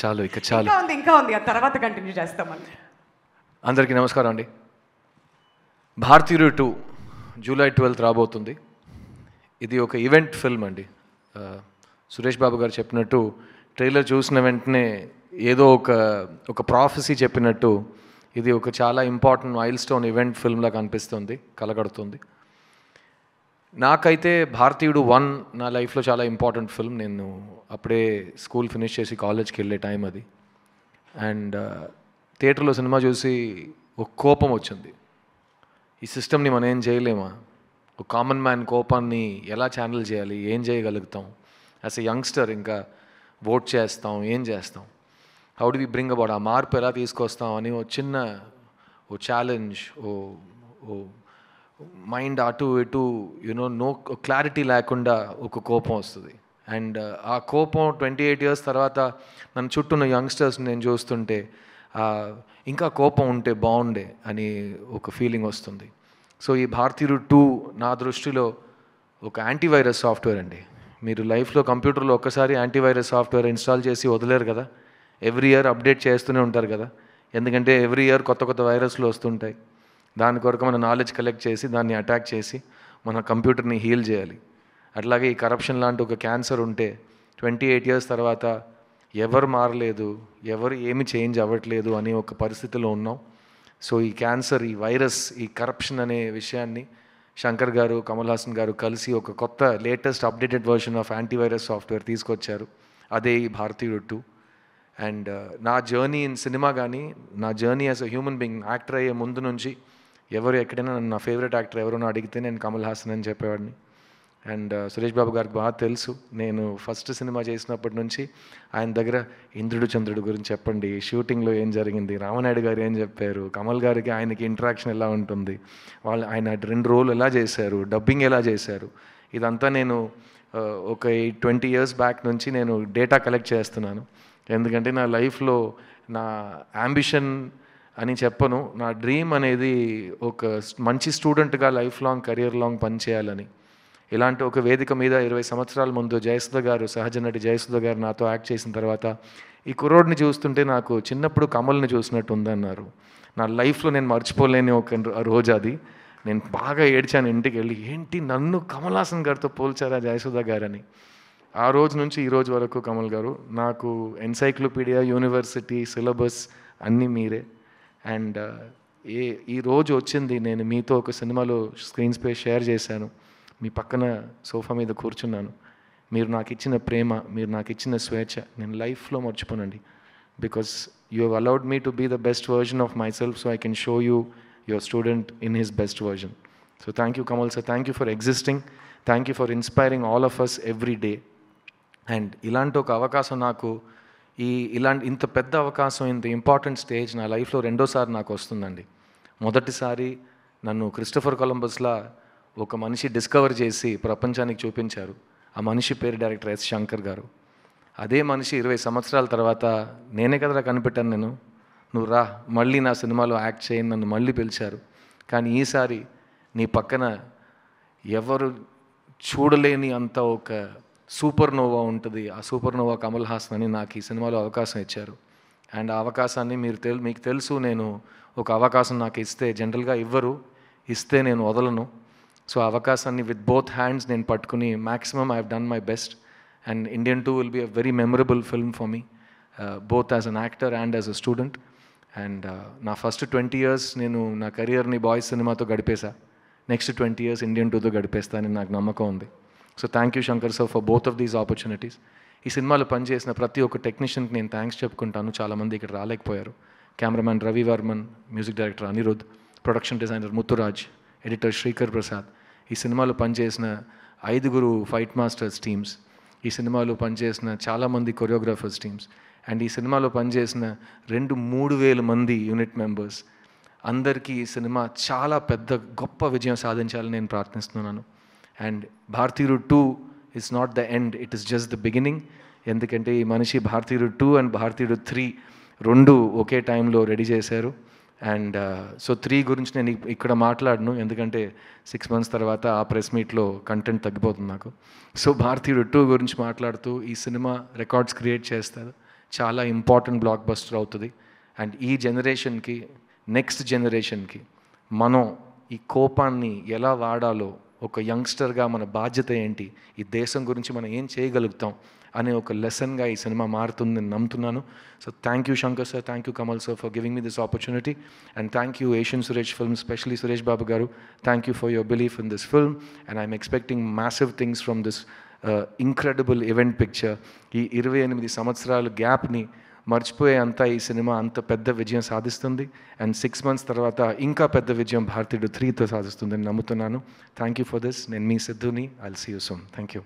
చాలు ఇక చాలు. ఇంకా ఉంది ఆ తర్వాత కంటిన్యూ చేస్తామని. అందరికీ నమస్కారం అండి. భారతీయుడు 2 జూలై 12 రాబోతుంది. ఇది ఒక ఈవెంట్ ఫిల్మ్ అండి. సురేష్ బాబు గారు చెప్పినట్టు ట్రైలర్ చూసిన వెంటనే ఏదో ఒక ప్రాఫెసీ చెప్పినట్టు ఇది ఒక చాలా ఇంపార్టెంట్ మైల్ స్టోన్ ఈవెంట్ ఫిల్మ్లా కనిపిస్తుంది, కలగడుతుంది. నాకైతే భారతీయుడు 1 నా లైఫ్లో చాలా ఇంపార్టెంట్ ఫిల్మ్. నేను అప్పుడే స్కూల్ ఫినిష్ చేసి కాలేజ్కి వెళ్ళే టైం అది. అండ్ థియేటర్లో సినిమా చూసి ఒక కోపం వచ్చింది. ఈ సిస్టమ్ని మనం ఏం చేయలేమా? ఒక కామన్ మ్యాన్ కోపాన్ని ఎలా ఛానల్ చేయాలి, ఏం చేయగలుగుతాం? యాజ్ ఎ యంగ్స్టర్ ఇంకా ఓట్ చేస్తాం, ఏం చేస్తాం? How do we bring about ఆ మార్పు ఎలా తీసుకొస్తాం అని ఓ ఛాలెంజ్, ఓ మైండ్ అటు ఇటు నో క్లారిటీ లేకుండా ఒక కోపం వస్తుంది. అండ్ ఆ కోపం 28 years తర్వాత నన్ను చుట్టూన్న యంగ్స్టర్స్ని నేను చూస్తుంటే ఇంకా కోపం ఉంటే బాగుండే అని ఒక ఫీలింగ్ వస్తుంది. సో ఈ భారతీయుడు 2 నా దృష్టిలో ఒక యాంటీవైరస్ సాఫ్ట్వేర్ అండి. మీరు లైఫ్లో కంప్యూటర్లో ఒక్కసారి యాంటీవైరస్ సాఫ్ట్వేర్ ఇన్స్టాల్ చేసి వదిలేరు కదా, ఎవ్రీ ఇయర్ అప్డేట్ చేస్తూనే ఉంటారు కదా. ఎందుకంటే ఎవ్రీ ఇయర్ కొత్త వైరస్లు వస్తుంటాయి. దాని కొరకు మన నాలెడ్జ్ కలెక్ట్ చేసి దాన్ని అటాక్ చేసి మన కంప్యూటర్ని హీల్ చేయాలి. అట్లాగే ఈ కరప్షన్ లాంటి ఒక క్యాన్సర్ ఉంటే 28 years తర్వాత ఎవరు మారలేదు, ఎవరు ఏమి చేంజ్ అవ్వట్లేదు అని ఒక పరిస్థితిలో ఉన్నాం. సో ఈ క్యాన్సర్, ఈ వైరస్, ఈ కరప్షన్ అనే విషయాన్ని శంకర్ గారు, కమల్ హాసన్ గారు కలిసి ఒక కొత్త latest updated version of antivirus software తీసుకొచ్చారు. అదే ఈ భారతీయుడు 2. అండ్ నా జర్నీ ఇన్ సినిమా కానీ, నా journey as a human being, actor అయ్యే ముందు నుంచి ఎవరు ఎక్కడైనా నా ఫేవరెట్ యాక్టర్ ఎవరైనా అడిగితే నేను కమల్ హాసన్ అని చెప్పేవాడిని. అండ్ సురేష్ బాబు గారికి బాగా తెలుసు, నేను ఫస్ట్ సినిమా చేసినప్పటి నుంచి ఆయన దగ్గర ఇంద్రుడు చంద్రుడు గురించి చెప్పండి, షూటింగ్లో ఏం జరిగింది, రామనాయుడు గారు ఏం చెప్పారు, కమల్ గారికి ఆయనకి ఇంటరాక్షన్ ఎలా ఉంటుంది, ఆయన 2 roles ఎలా చేశారు, డబ్బింగ్ ఎలా చేశారు, ఇదంతా నేను ఒక 20 years బ్యాక్ నుంచి నేను డేటా కలెక్ట్ చేస్తున్నాను. ఎందుకంటే నా లైఫ్లో నా యాంబిషన్ అని చెప్పను, నా డ్రీమ్ అనేది ఒక మంచి స్టూడెంట్గా లైఫ్ లాంగ్, కెరియర్ లాంగ్ పనిచేయాలని. ఇలాంటి ఒక వేదిక మీద 20 సంవత్సరాల ముందు జయసుధ గారు, సహజ నటి జయసుధ గారు నాతో యాక్ట్ చేసిన తర్వాత ఈ కుర్రోడ్ని చూస్తుంటే నాకు చిన్నప్పుడు కమల్ని చూసినట్టు ఉందన్నారు. నా లైఫ్లో నేను మర్చిపోలేని ఒక రోజు అది. నేను బాగా ఏడ్చాను ఇంటికి వెళ్ళి, ఏంటి నన్ను కమల్ హాసన్ గారితో పోల్చారా జయసుధ గారని. ఆ రోజు నుంచి ఈ రోజు వరకు కమల్ గారు నాకు ఎన్సైక్లోపీడియా, యూనివర్సిటీ, సిలబస్ అన్నీ మీరే. అండ్ ఈ రోజు వచ్చింది, నేను మీతో ఒక సినిమాలో స్క్రీన్ స్పేస్ షేర్ చేశాను, మీ పక్కన సోఫా మీద కూర్చున్నాను. మీరు నాకు ఇచ్చిన ప్రేమ, మీరు నాకు ఇచ్చిన స్వేచ్ఛ నేను లైఫ్లో మర్చిపోనండి. Because you have allowed me to be the best version of myself, so I can show you your student in his best version. So thank you Kamal sir, thank you for existing, thank you for inspiring all of us every day. And ఇలాంటి ఒక అవకాశం నాకు, ఇంత పెద్ద అవకాశం, ఇంత important stage నా లైఫ్లో 2వ నాకు వస్తుందండి. మొదటిసారి నన్ను క్రిస్టోఫర్ కొలంబస్లా ఒక మనిషి డిస్కవర్ చేసి ప్రపంచానికి చూపించారు. ఆ మనిషి పేరు డైరెక్టర్ ఎస్ శంకర్ గారు. అదే మనిషి 20 సంవత్సరాల తర్వాత నేనే కదరా కనిపెట్టాను, నువ్వు రా మళ్ళీ నా సినిమాలో యాక్ట్ చేయని నన్ను మళ్ళీ పిలిచారు. కానీ ఈసారి నీ పక్కన ఎవరు చూడలేని అంత ఒక సూపర్ నోవా ఉంటుంది, ఆ సూపర్ నోవా కమల్ హాసన్ అని నాకు ఈ సినిమాలో అవకాశం ఇచ్చారు. అండ్ ఆ అవకాశాన్ని మీకు తెలుసు, నేను ఒక అవకాశం నాకు ఇస్తే జనరల్గా ఇవ్వరు, ఇస్తే నేను వదలను. సో ఆ అవకాశాన్ని విత్ బోత్ హ్యాండ్స్ నేను పట్టుకుని maximum I have done my best. And Indian 2 will be a very memorable film for me, both as an actor and as a student. And నా ఫస్ట్ 20 years నేను నా కెరియర్ని boys సినిమాతో గడిపేశా. Next 20 years Indian 2తో గడిపేస్తానని నాకు నమ్మకం ఉంది. So thank you Shankar sir for both of these opportunities. ఈ సినిమాలో పనిచేసిన ప్రతి ఒక్క టెక్నీషియన్కి నేను థ్యాంక్స్ చెప్పుకుంటాను. చాలామంది ఇక్కడ రాలేకపోయారు. Cameraman Ravi Varman, music director Anirudh, production designer Muthuraj, editor Sreekar Prasad, ఈ సినిమాలో పనిచేసిన 5 ఫైట్ మాస్టర్స్ టీమ్స్, ఈ సినిమాలో పనిచేసిన చాలామంది కొరియోగ్రాఫర్స్ టీమ్స్, అండ్ ఈ సినిమాలో పనిచేసిన 2-3 వేల మంది యూనిట్ మెంబర్స్, అందరికీ ఈ సినిమా చాలా పెద్ద గొప్ప విజయం సాధించాలని నేను ప్రార్థిస్తున్నాను. అండ్ భారతీయుడు 2 is not the end, it is just the beginning. ఎందుకంటే ఈ మనిషి భారతీయుడు 2 అండ్ భారతీయుడు 3 2 ఒకే టైంలో రెడీ చేశారు. అండ్ సో 3 గురించి నేను ఇక్కడ మాట్లాడను, ఎందుకంటే 6 months తర్వాత ఆ ప్రెస్ మీట్లో కంటెంట్ తగ్గిపోతుంది నాకు. సో భారతీయుడు 2 గురించి మాట్లాడుతూ ఈ సినిమా రికార్డ్స్ క్రియేట్ చేస్తారు. చాలా ఇంపార్టెంట్ బ్లాక్ బస్టర్ అవుతుంది. అండ్ ఈ జనరేషన్కి, నెక్స్ట్ జనరేషన్కి మనం ఈ కోపాన్ని ఎలా వాడాలో, ఒక యంగ్స్టర్గా మన బాధ్యత ఏంటి, ఈ దేశం గురించి మనం ఏం చేయగలుగుతాం అనే ఒక లెసన్గా ఈ సినిమా మారుతుంది నేను నమ్ముతున్నాను. So thank you Shankar sir, thank you Kamal sir for giving me this opportunity, and thank you Asian Suresh film, specially Suresh Babu garu, thank you for your belief in this film, and I'm expecting massive things from this incredible event picture. ఈ 28 సంవత్సరాల గ్యాప్ని మర్చిపోయే అంతా ఈ cinema అంత పెద్ద విజయం సాధిస్తుంది. And 6 months తర్వాత ఇంకా పెద్ద విజయం భారతీయుడు 3తో సాధిస్తుందని నమ్ముతున్నాను. Thank you for this. నేను మీ సిద్ధుని. I'll see you soon. Thank you.